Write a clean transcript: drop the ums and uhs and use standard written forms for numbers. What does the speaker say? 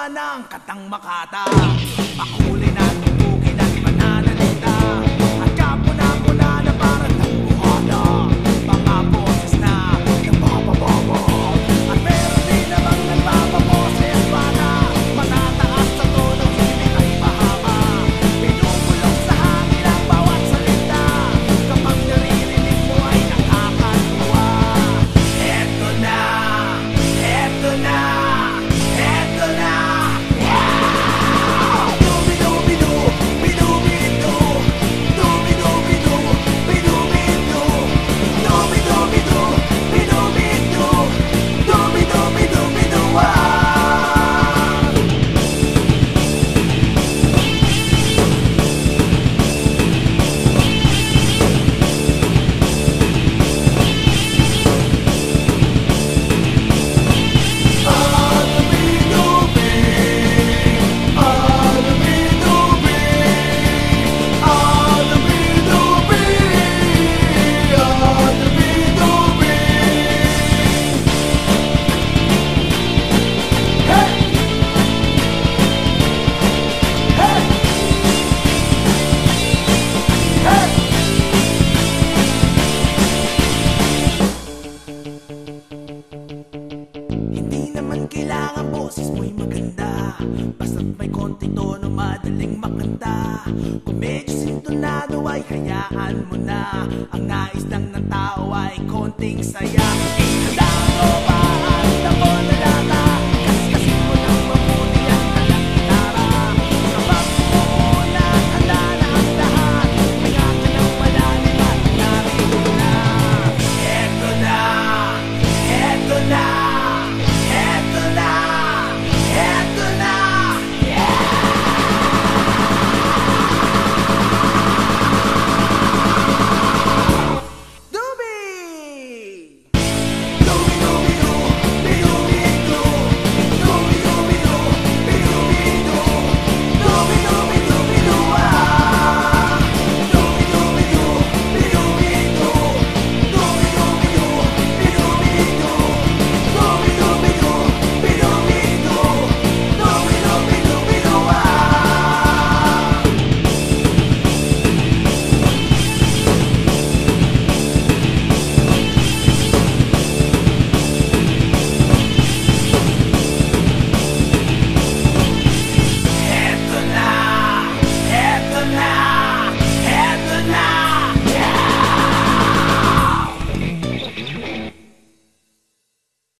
ng katang makata. Makulay na tugtugin at mananalita, at kapuna-puna na parang nagbuhada. Mga boses na nagpapababa, at meron din namang nagpapaboses pa na matataas sa tonong hindi ay mahaba. Pinupulong sa hangin ang bawat salita, kapag naririnig mo ay nakakatuwa. Eto na, eto na, eto na. Dubi-dubi-du, bidubi-du, dubi-dubi-du, bidubi-du, dubi-dubi-du, bidubi-du, dubi-dubi-du-bidu-ah. Hindi naman kailangan boses mo'y maganda, basta't may konting tono madaling makanta. Kung medyo sintonado ay hayaan mo na, ang nais lang ng tao ay konting saya. Ihanda mo ba